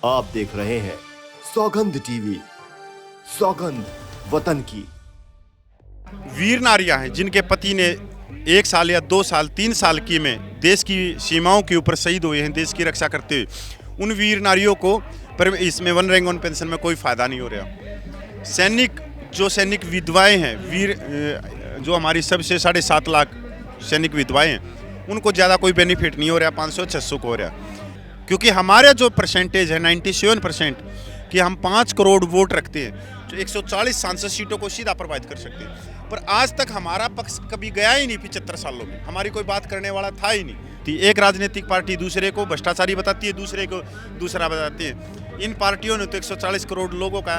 आप देख रहे हैं सौगंध टीवी, सौगंध वतन की। वीर नारियां हैं जिनके पति ने 1 साल या 2 साल 3 साल की में देश की सीमाओं के ऊपर शहीद हुए हैं, देश की रक्षा करते हुए। उन वीर नारियों को पर इसमें वन रैंक वन पेंशन में कोई फ़ायदा नहीं हो रहा। सैनिक विधवाएं हैं, वीर जो हमारी सबसे 7.5 लाख सैनिक विधवाएं हैं, उनको ज़्यादा कोई बेनिफिट नहीं हो रहा, 500-600 को हो रहा। क्योंकि हमारा जो परसेंटेज है 97% कि हम 5 करोड़ वोट रखते हैं जो 140 सांसद सीटों को सीधा प्रोवाइड कर सकते हैं, पर आज तक हमारा पक्ष कभी गया ही नहीं। 75 सालों में हमारी कोई बात करने वाला था ही नहीं। एक राजनीतिक पार्टी दूसरे को भ्रष्टाचारी बताती है, दूसरे को दूसरा बताती है। इन पार्टियों ने तो 140 करोड़ लोगों का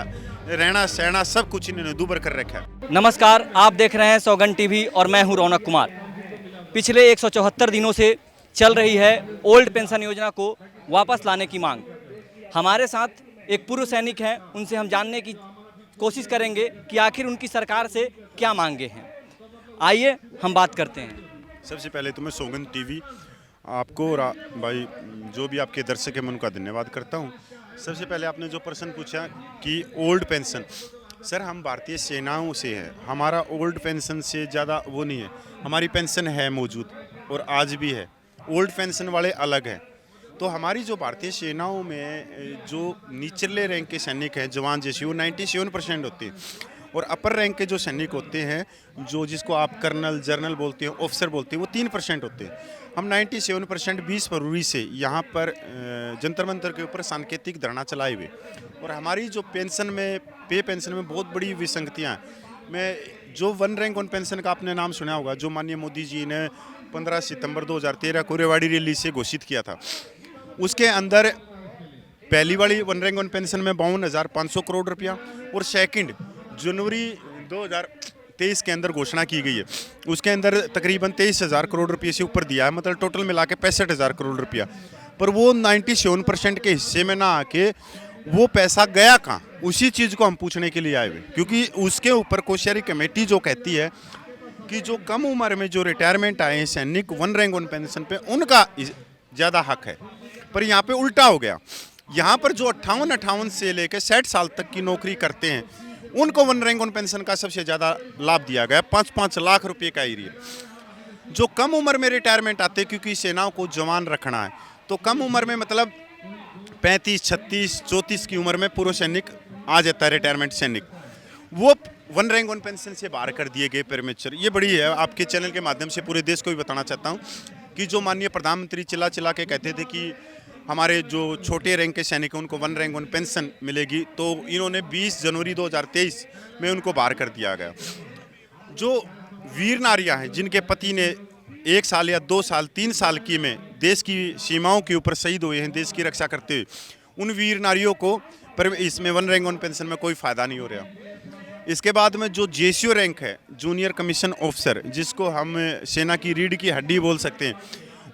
रहना सहना सब कुछ इन्होंने दूबर कर रखा है। नमस्कार, आप देख रहे हैं सौगंध टीवी और मैं हूं रौनक कुमार। पिछले 174 दिनों से चल रही है ओल्ड पेंशन योजना को वापस लाने की मांग। हमारे साथ एक पूर्व सैनिक हैं, उनसे हम जानने की कोशिश करेंगे कि आखिर उनकी सरकार से क्या मांगे हैं। आइए हम बात करते हैं। सबसे पहले तो मैं सौगंध टीवी आपको और भाई जो भी आपके दर्शक हैं मैं उनका धन्यवाद करता हूं। सबसे पहले आपने जो प्रश्न पूछा कि ओल्ड पेंशन, सर हम भारतीय सेनाओं से हैं, हमारा ओल्ड पेंशन से ज़्यादा वो नहीं है। हमारी पेंशन है मौजूद और आज भी है। ओल्ड पेंशन वाले अलग हैं। तो हमारी जो भारतीय सेनाओं में जो निचले रैंक के सैनिक हैं, जवान जैसे, वो 97% होते हैं, और अपर रैंक के जो सैनिक होते हैं, जो जिसको आप कर्नल जनरल बोलते हैं, ऑफिसर बोलते हैं, वो 3% होते हैं। हम 97% 20 फरवरी से यहाँ पर जंतर मंतर के ऊपर सांकेतिक धरना चलाए हुए, और हमारी जो पेंशन में पे पेंशन में बहुत बड़ी विसंगतियाँ हैं। मैं जो वन रैंक वन पेंशन का आपने नाम सुना होगा, जो माननीय मोदी जी ने 15 सितंबर 2013 को रेवाड़ी रैली से घोषित किया था, उसके अंदर पहली वाली वन रैंक वन पेंशन में 52,500 करोड़ रुपया, और सेकंड जनवरी 2023 के अंदर घोषणा की गई है, उसके अंदर तकरीबन 23,000 करोड़ रुपये से ऊपर दिया है, मतलब टोटल मिला के 65,000 करोड़ रुपया। पर वो 97% के हिस्से में ना आके वो पैसा गया कहाँ, उसी चीज़ को हम पूछने के लिए आए हुए। क्योंकि उसके ऊपर कोश्यारी कमेटी जो कहती है कि जो कम उम्र में जो रिटायरमेंट आए हैं सैनिक वन रैंक वन पेंशन पे, उनका ज़्यादा हक है। पर यहाँ पे उल्टा हो गया। यहाँ पर जो 58 से लेकर 60 साल तक की नौकरी करते हैं, उनको वन रैंक वन पेंशन का सबसे ज़्यादा लाभ दिया गया, 5-5 लाख रुपए का एरिया। जो कम उम्र में रिटायरमेंट आते, क्योंकि सेनाओं को जवान रखना है, तो कम उम्र में मतलब 35, 36, 34 की उम्र में पूर्व सैनिक आ जाता है रिटायरमेंट सैनिक, वो वन रैंक वन पेंशन से बाहर कर दिए गए प्रीमेच्योर। ये बड़ी है। आपके चैनल के माध्यम से पूरे देश को भी बताना चाहता हूँ कि जो माननीय प्रधानमंत्री चिल्ला चिल्ला के कहते थे कि हमारे जो छोटे रैंक के सैनिक हैं उनको वन रैंक वन पेंशन मिलेगी, तो इन्होंने 20 जनवरी 2023 में उनको बाहर कर दिया गया। जो वीर नारियां हैं जिनके पति ने 1 साल या 2 साल 3 साल की में देश की सीमाओं के ऊपर शहीद हुए हैं, देश की रक्षा करते हुए, उन वीर नारियों को पर इसमें वन रैंक वन पेंशन में कोई फ़ायदा नहीं हो रहा। इसके बाद में जो जेसीओ रैंक है, जूनियर कमीशन ऑफिसर, जिसको हम सेना की रीढ़ की हड्डी बोल सकते हैं,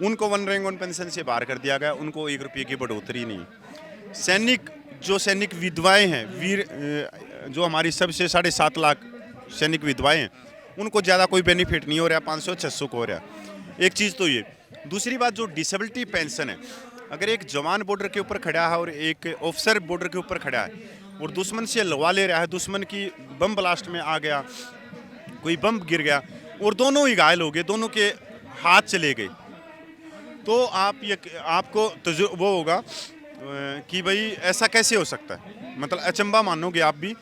उनको वन रैंक वन पेंशन से बाहर कर दिया गया। उनको 1 रुपये की बढ़ोतरी नहीं। सैनिक विधवाएं हैं, वीर जो हमारी सबसे 7.5 लाख सैनिक विधवाएं हैं, उनको ज़्यादा कोई बेनिफिट नहीं हो रहा, 500-600 को हो रहा। एक चीज़ तो ये। दूसरी बात, जो डिसेबिलिटी पेंशन है, अगर एक जवान बॉर्डर के ऊपर खड़ा है और एक ऑफिसर बॉर्डर के ऊपर खड़ा है और दुश्मन से लगवा ले रहा है, दुश्मन की बम ब्लास्ट में आ गया, कोई बम गिर गया और दोनों ही घायल हो गए, दोनों के हाथ चले गए, तो आपको वो होगा कि भाई ऐसा कैसे हो सकता है। मतलब अचंबा मानोगे आप भी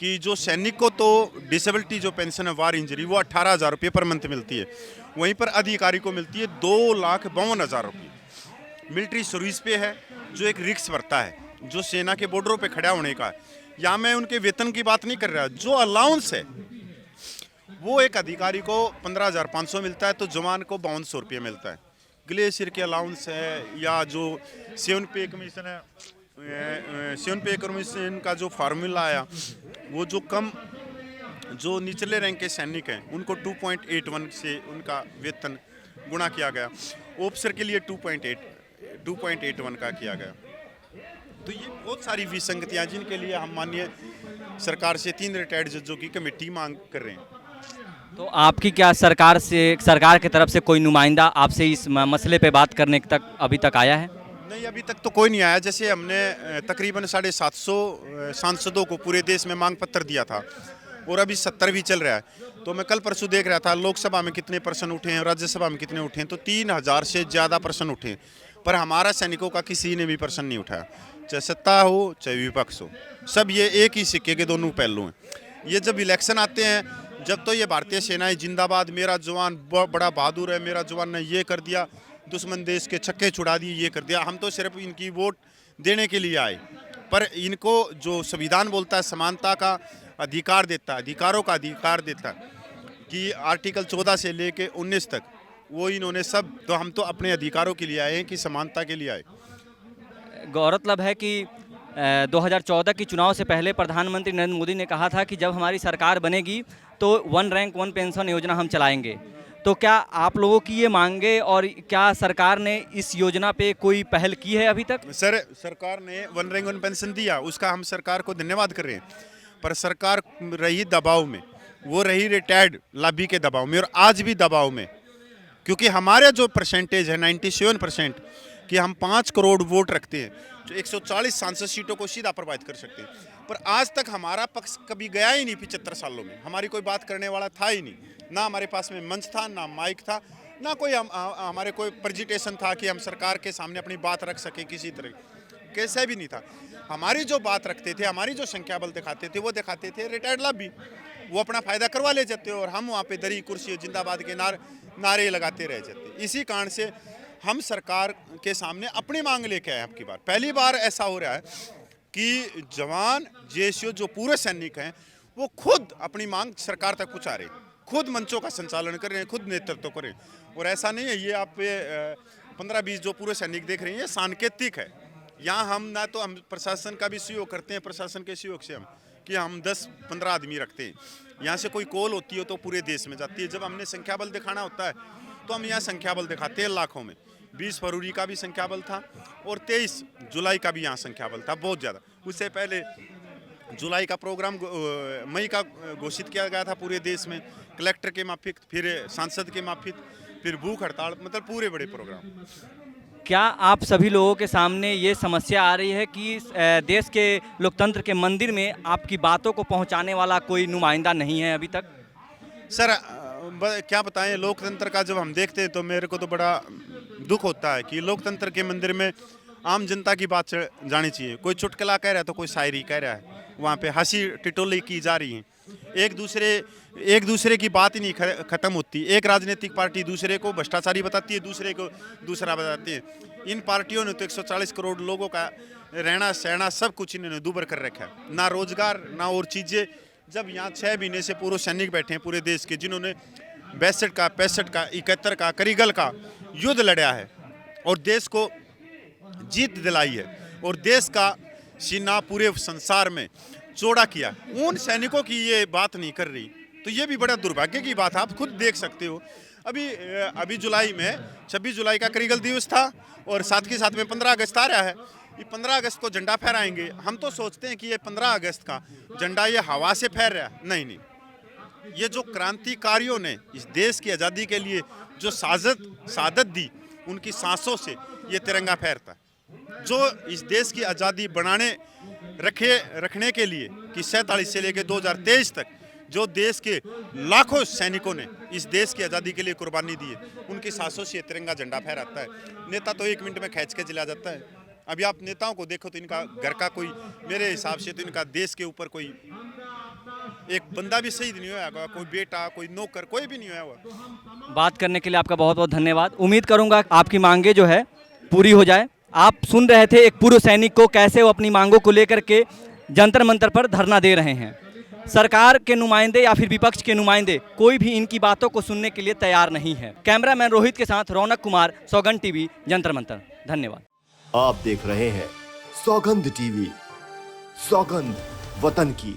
कि जो सैनिक को तो डिसेबिलिटी जो पेंशन है, वार इंजरी, वो 18,000 रुपये पर मंथ मिलती है, वहीं पर अधिकारी को मिलती है 2,52,000 रुपये। मिलिट्री सर्विस पे है, जो एक रिस्क भरता है, जो सेना के बॉर्डरों पे खड़ा होने का है। या मैं उनके वेतन की बात नहीं कर रहा, जो अलाउंस है वो एक अधिकारी को 15,500 मिलता है, तो जवान को 5,200 रुपये मिलता है। ग्लेशियर के अलाउंस है, या जो 7 पे कमीशन है, 7 पे कमीशन का जो फार्मूला आया, वो जो निचले रैंक के सैनिक हैं उनको 2.81 से उनका वेतन गुणा किया गया, ऑफिसर के लिए 2.81 का किया गया। तो ये बहुत सारी विसंगतियां जिनके लिए हम माननीय सरकार से 3 रिटायर्ड जजों की कमेटी मांग कर रहे हैं। तो आपकी क्या सरकार की तरफ से कोई नुमाइंदा आपसे इस मसले पे बात करने तक अभी तक आया है? नहीं, अभी तक तो कोई नहीं आया। जैसे हमने तकरीबन 750 सांसदों को पूरे देश में मांग पत्र दिया था और अभी 70 भी चल रहा है। तो मैं कल परसों देख रहा था लोकसभा में कितने प्रश्न उठे हैं, राज्यसभा में कितने उठे हैं, तो 3000 से ज़्यादा प्रश्न उठे हैं। पर हमारा सैनिकों का किसी ने भी प्रश्न नहीं उठाया, चाहे सत्ता हो चाहे विपक्ष हो, सब ये एक ही सिक्के के दोनों पहलू हैं। ये जब इलेक्शन आते हैं, जब तो ये भारतीय सेनाएं जिंदाबाद, मेरा जवान बड़ा बहादुर है, मेरा जवान ने ये कर दिया, दुश्मन देश के छक्के छुड़ा दिए, ये कर दिया, हम तो सिर्फ इनकी वोट देने के लिए आए। पर इनको जो संविधान बोलता है समानता का अधिकार देता है, अधिकारों का अधिकार देता है कि आर्टिकल 14 से लेके 19 तक, वो इन्होंने सब, तो हम तो अपने अधिकारों के लिए आए हैं कि समानता के लिए आए। गौरतलब है कि 2014 की चुनाव से पहले प्रधानमंत्री नरेंद्र मोदी ने कहा था कि जब हमारी सरकार बनेगी तो 1 रैंक 1 पेंशन योजना हम चलाएंगे। तो क्या आप लोगों की ये मांगे और क्या सरकार ने इस योजना पे कोई पहल की है अभी तक? सर, सरकार ने 1 रैंक 1 पेंशन दिया, उसका हम सरकार को धन्यवाद कर रहे हैं। पर सरकार रही दबाव में, वो रही रिटायर्ड लॉबी के दबाव में और आज भी दबाव में, क्योंकि हमारा जो परसेंटेज है 97% कि हम 5 करोड़ वोट रखते हैं, जो 140 सांसद सीटों को सीधा प्रभावित कर सकते हैं। पर आज तक हमारा पक्ष कभी गया ही नहीं। 75 सालों में हमारी कोई बात करने वाला था ही नहीं, ना हमारे पास में मंच था, ना माइक था, ना कोई हमारे कोई प्रेजेंटेशन था कि हम सरकार के सामने अपनी बात रख सके। किसी तरह कैसे भी नहीं था। हमारी जो बात रखते थे, हमारी जो संख्या बल दिखाते थे, वो दिखाते थे रिटायर्ड लॉबी, वो अपना फायदा करवा ले जाते और हम वहाँ पे दरी कुर्सी जिंदाबाद के नारे लगाते रह जाते। इसी कारण से हम सरकार के सामने अपनी मांग लेके आए। अब की बार पहली बार ऐसा हो रहा है कि जवान जेसीओ जो पूरे सैनिक हैं वो खुद अपनी मांग सरकार तक पहुँचा रहे, खुद मंचों का संचालन कर रहे हैं, खुद नेतृत्व करें। और ऐसा नहीं है, ये आप 15-20 जो पूरे सैनिक देख रहे हैं, ये सांकेतिक है। यहाँ हम ना तो हम प्रशासन का भी सहयोग करते हैं, प्रशासन के सहयोग से हम कि हम 10-15 आदमी रखते हैं। यहाँ से कोई कॉल होती है तो पूरे देश में जाती है। जब हमने संख्या बल दिखाना होता है तो हम यहाँ संख्या बल दिखाते हैं लाखों में। 20 फरवरी का भी संख्या बल था और 23 जुलाई का भी यहाँ संख्या बल था, बहुत ज़्यादा। उससे पहले जुलाई का प्रोग्राम मई का घोषित किया गया था पूरे देश में, कलेक्टर के माफिक, फिर सांसद के माफिक, फिर भूख हड़ताल, मतलब पूरे बड़े प्रोग्राम। क्या आप सभी लोगों के सामने ये समस्या आ रही है कि देश के लोकतंत्र के मंदिर में आपकी बातों को पहुंचाने वाला कोई नुमाइंदा नहीं है अभी तक? सर क्या बताएं, लोकतंत्र का जब हम देखते हैं तो मेरे को तो बड़ा दुख होता है कि लोकतंत्र के मंदिर में आम जनता की बात जानी चाहिए। कोई चुटकुला कह रहा है तो कोई शायरी कह रहा है, वहाँ पे हंसी टिटोली की जा रही है, एक दूसरे की बात ही नहीं खत्म होती। एक राजनीतिक पार्टी दूसरे को भ्रष्टाचारी बताती है, दूसरे को दूसरा बताती है। इन पार्टियों ने तो 140 करोड़ लोगों का रहना सहना सब कुछ इन्होंने दूबर कर रखा है, ना रोजगार ना और चीज़ें। जब यहाँ 6 महीने से पूर्व सैनिक बैठे हैं पूरे देश के, जिन्होंने 62 का 65 का 71 का करिगल का युद्ध लड़ा है और देश को जीत दिलाई है और देश का सीना पूरे संसार में चौड़ा किया, उन सैनिकों की ये बात नहीं कर रही, तो ये भी बड़ा दुर्भाग्य की बात है। आप खुद देख सकते हो, अभी जुलाई में 26 जुलाई का करिगल दिवस था और साथ के साथ में 15 अगस्त आ रहा है। ये 15 अगस्त को झंडा फहराएंगे। हम तो सोचते हैं कि ये 15 अगस्त का झंडा ये हवा से फहर रहा है, नहीं, ये जो क्रांतिकारियों ने इस देश की आज़ादी के लिए जो सादत दी, उनकी सांसों से ये तिरंगा फहरता है। जो इस देश की आज़ादी रखने के लिए कि 47 से लेकर 2023 तक जो देश के लाखों सैनिकों ने इस देश की आज़ादी के लिए कुर्बानी दी है, उनकी सांसों से तिरंगा झंडा फहराता है। नेता तो 1 मिनट में खींच के चला जाता है। अभी आप नेताओं को देखो तो इनका घर का कोई, मेरे हिसाब से तो इनका देश के ऊपर कोई एक बंदा भी शहीद नहीं हुआ, कोई बेटा, कोई नौकर, कोई भी नहीं हुआ। बात करने के लिए आपका बहुत बहुत धन्यवाद। उम्मीद करूंगा आपकी मांगे जो है पूरी हो जाए। आप सुन रहे थे एक पूर्व सैनिक को कैसे वो अपनी मांगों को लेकर के जंतर मंतर पर धरना दे रहे हैं। सरकार के नुमाइंदे या फिर विपक्ष के नुमाइंदे कोई भी इनकी बातों को सुनने के लिए तैयार नहीं है। कैमरामैन रोहित के साथ रौनक कुमार, सौगंध टीवी, जंतर मंतर। धन्यवाद। आप देख रहे हैं सौगंध टीवी, सौगंध वतन की।